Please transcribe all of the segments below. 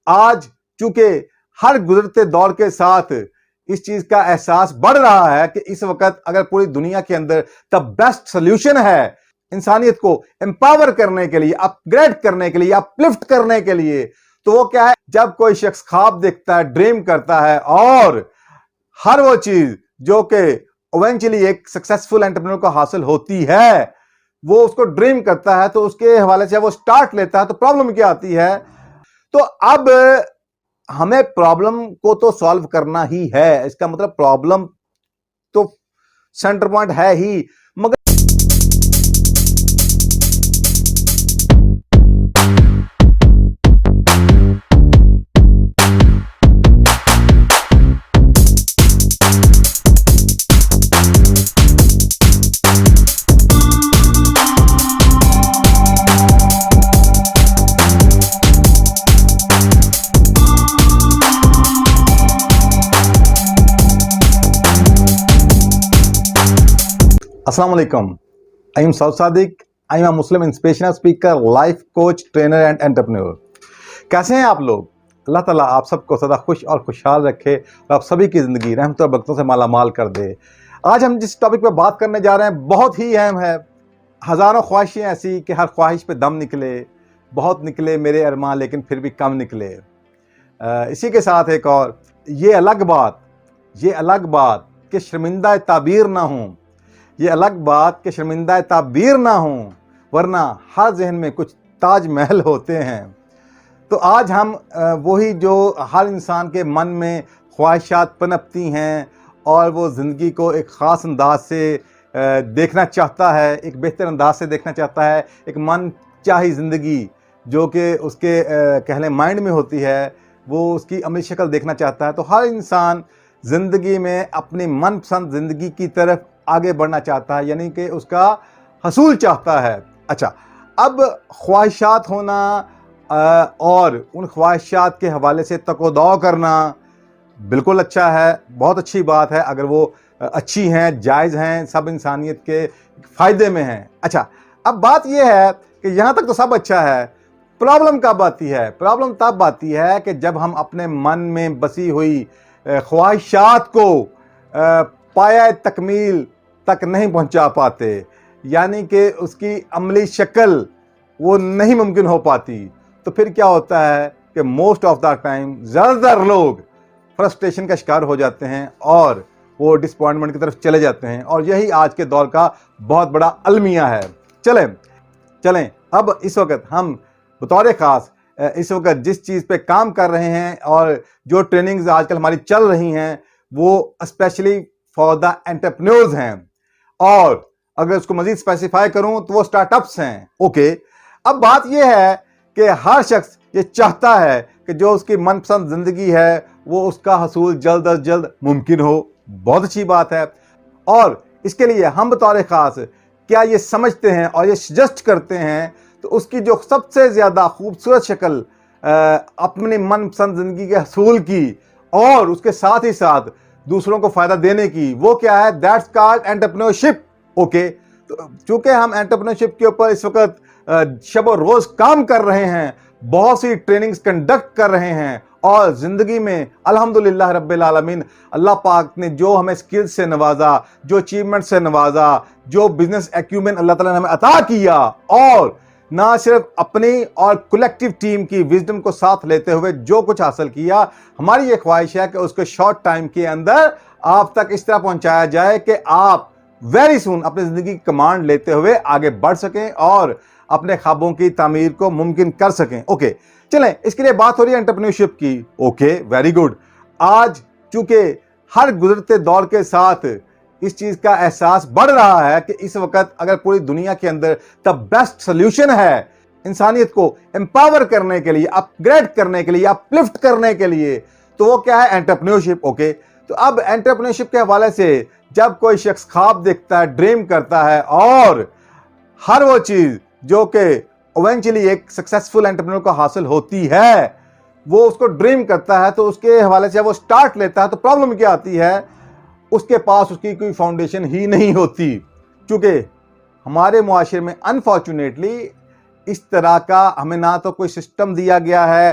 آج چونکہ ہر گزرتے دور کے ساتھ اس چیز کا احساس بڑھ رہا ہے کہ اس وقت اگر پوری دنیا کے اندر the بیسٹ سلیوشن ہے انسانیت کو امپاور کرنے کے لیے، اپ گریڈ کرنے کے لیے، اپلفٹ کرنے کے لیے، تو وہ کیا ہے؟ جب کوئی شخص خواب دیکھتا ہے، ڈریم کرتا ہے، اور ہر وہ چیز جو کہ ایونچولی ایک سکسیسفل انٹرپرینور کو حاصل ہوتی ہے، وہ اس کو ڈریم کرتا ہے، تو اس کے حوالے سے وہ سٹارٹ لیتا ہے، تو پرابلم کیا آتی ہے؟ تو اب ہمیں پرابلم کو تو سالو کرنا ہی ہے، اس کا مطلب پرابلم تو سینٹر پوائنٹ ہے ہی، مگر السلام علیکم. I am Saud Sadiq. I am a Muslim inspirational speaker, life coach, trainer and entrepreneur. کیسے ہیں آپ لوگ؟ اللہ تعالیٰ آپ سب کو سدا خوش اور خوشحال رکھے اور آپ سبھی کی زندگی رحمت اور برکتوں سے مالا مال کر دے. آج ہم جس ٹاپک پہ بات کرنے جا رہے ہیں بہت ہی اہم ہے. ہزاروں خواہشیں ایسی کہ ہر خواہش پہ دم نکلے، بہت نکلے میرے ارمان لیکن پھر بھی کم نکلے. اسی کے ساتھ ایک اور یہ الگ بات کہ شرمندہ تعبیر نہ ہوں، یہ الگ بات کہ شرمندہ تعبیر نہ ہوں، ورنہ ہر ذہن میں کچھ تاج محل ہوتے ہیں. تو آج ہم وہی جو ہر انسان کے من میں خواہشات پنپتی ہیں اور وہ زندگی کو ایک خاص انداز سے دیکھنا چاہتا ہے، ایک بہتر انداز سے دیکھنا چاہتا ہے، ایک من چاہی زندگی جو کہ اس کے کہہ لیں مائنڈ میں ہوتی ہے، وہ اس کی عملی شکل دیکھنا چاہتا ہے. تو ہر انسان زندگی میں اپنی من پسند زندگی کی طرف آگے بڑھنا چاہتا ہے، یعنی کہ اس کا حصول چاہتا ہے. اچھا، اب خواہشات ہونا اور ان خواہشات کے حوالے سے تک و دو کرنا بالکل اچھا ہے، بہت اچھی بات ہے اگر وہ اچھی ہیں، جائز ہیں، سب انسانیت کے فائدے میں ہیں. اچھا، اب بات یہ ہے کہ یہاں تک تو سب اچھا ہے. پرابلم کب آتی ہے؟ پرابلم تب آتی ہے کہ جب ہم اپنے من میں بسی ہوئی خواہشات کو پایہ تکمیل تک نہیں پہنچا پاتے، یعنی کہ اس کی عملی شکل وہ نہیں ممکن ہو پاتی. تو پھر کیا ہوتا ہے کہ موسٹ آف دا ٹائم زیادہ تر لوگ فرسٹریشن کا شکار ہو جاتے ہیں اور وہ ڈسپوائنٹمنٹ کی طرف چلے جاتے ہیں، اور یہی آج کے دور کا بہت بڑا المیہ ہے. چلیں اب اس وقت ہم بطور خاص اس وقت جس چیز پہ کام کر رہے ہیں اور جو ٹریننگز آج کل ہماری چل رہی ہیں وہ اسپیشلی فار دا انٹرپرینورز ہیں، اور اگر اس کو مزید اسپیسیفائی کروں تو وہ سٹارٹ اپس ہیں. اوکے، اب بات یہ ہے کہ ہر شخص یہ چاہتا ہے کہ جو اس کی من پسند زندگی ہے وہ اس کا حصول جلد از جلد ممکن ہو. بہت اچھی بات ہے، اور اس کے لیے ہم بطور خاص کیا یہ سمجھتے ہیں اور یہ سجسٹ کرتے ہیں تو اس کی جو سب سے زیادہ خوبصورت شکل اپنی من پسند زندگی کے حصول کی اور اس کے ساتھ ہی ساتھ دوسروں کو فائدہ دینے کی، وہ کیا ہے؟ That's called entrepreneurship. اوکے، تو چونکہ ہم انٹرپرینورشپ کے اوپر اس وقت شب و روز کام کر رہے ہیں، بہت سی ٹریننگز کنڈکٹ کر رہے ہیں، اور زندگی میں الحمدللہ رب العالمین اللہ پاک نے جو ہمیں سکل سے نوازا، جو اچیومنٹ سے نوازا، جو بزنس ایکیومن اللہ تعالیٰ نے ہمیں عطا کیا، اور نہ صرف اپنی اور کولیکٹیو ٹیم کی وزڈم کو ساتھ لیتے ہوئے جو کچھ حاصل کیا، ہماری یہ خواہش ہے کہ اس کو شارٹ ٹائم کے اندر آپ تک اس طرح پہنچایا جائے کہ آپ ویری سون اپنی زندگی کی کمانڈ لیتے ہوئے آگے بڑھ سکیں اور اپنے خوابوں کی تعمیر کو ممکن کر سکیں. اوکے، چلیں اس کے لیے بات ہو رہی ہے انٹرپرینورشپ کی. Okay, very good. آج چونکہ ہر گزرتے دور کے ساتھ اس چیز کا احساس بڑھ رہا ہے کہ اس وقت اگر پوری دنیا کے اندر the بیسٹ سلیوشن ہے انسانیت کو امپاور کرنے کے لیے، اپ گریڈ کرنے کے لیے، اپلفٹ کرنے کے لیے، تو وہ کیا ہے؟ انٹرپرینورشپ. اوکے، تو اب انٹرپرینورشپ کے حوالے سے جب کوئی شخص خواب دیکھتا ہے، ڈریم کرتا ہے، اور ہر وہ چیز جو کہ ایونچولی ایک سکسیسفل انٹرپرینور کو حاصل ہوتی ہے، وہ اس کو ڈریم کرتا ہے، تو اس کے حوالے سے وہ سٹارٹ لیتا ہے. تو پرابلم کیا آتی ہے؟ اس کے پاس اس کی کوئی فاؤنڈیشن ہی نہیں ہوتی. چونکہ ہمارے معاشرے میں انفارچونیٹلی اس طرح کا ہمیں نہ تو کوئی سسٹم دیا گیا ہے،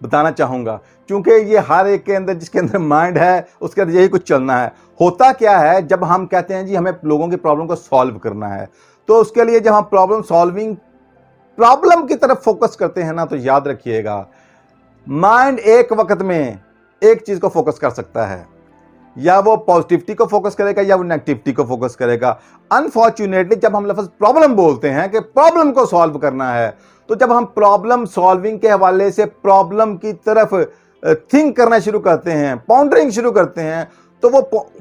بتانا چاہوں گا، کیونکہ یہ ہر ایک کے اندر جس کے اندر مائنڈ ہے اس کے اندر یہی کچھ چلنا ہے۔ ہوتا کیا ہے جب ہم کہتے ہیں جی ہمیں لوگوں کی پرابلم کو سالو کرنا ہے، تو اس کے لیے جب ہم پرابلم کی طرف فوکس کرتے ہیں نا، تو یاد رکھیے گا مائنڈ ایک وقت میں ایک چیز کو فوکس کر سکتا ہے، یا وہ پازیٹیوٹی کو فوکس کرے گا یا وہ نیگیٹیوٹی کو فوکس کرے گا۔ انفارچونیٹلی جب ہم لفظ پرابلم بولتے ہیں کہ پرابلم کو سالو کرنا ہے، تو جب ہم پرابلم سالونگ کے حوالے سے پرابلم کی طرف تھنک کرنا شروع کرتے ہیں، پونڈرنگ شروع کرتے ہیں، تو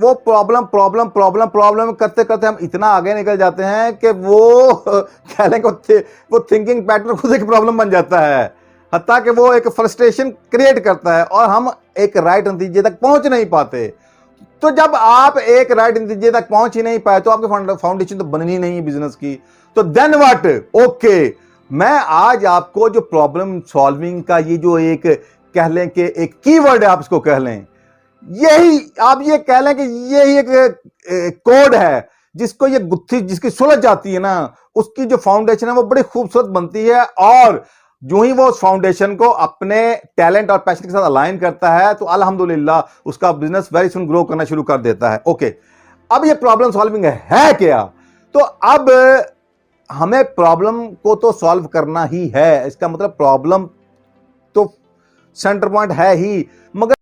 وہ پرابلم کرتے کرتے ہم اتنا آگے نکل جاتے ہیں کہ وہ کہہ لیں کہ وہ تھنکنگ پیٹرن خود ایک پرابلم بن جاتا ہے، حتیٰ کہ وہ ایک فرسٹریشن کریٹ کرتا ہے اور ہم ایک رائٹ نتیجے تک پہنچ نہیں پاتے۔ تو جب آپ ایک رائٹ نتیجے تک پہنچ ہی نہیں پائے تو آپ کی فاؤنڈیشن تو بننی نہیں ہے بزنس کی، تو دین واٹ؟ اوکے، میں آج آپ کو جو پرابلم سالونگ کا یہ جو ایک کہہ لیں کہ ایک کی ورڈ ہے، آپ اس کو کہہ لیں، یہی آپ یہ کہہ لیں کہ یہی ایک کوڈ ہے جس کو یہ گتھی جس کی سلجھ جاتی ہے نا، اس کی جو فاؤنڈیشن ہے وہ بڑی خوبصورت بنتی ہے، اور جو ہی وہ اس فاؤنڈیشن کو اپنے ٹیلنٹ اور پیشن کے ساتھ الائن کرتا ہے تو الحمدللہ اس کا بزنس ویری سون گرو کرنا شروع کر دیتا ہے۔ اوکے، اب یہ پرابلم سالونگ ہے کیا؟ تو اب ہمیں پرابلم کو تو سالو کرنا ہی ہے، اس کا مطلب پرابلم تو سینٹر پوائنٹ ہے ہی، مگر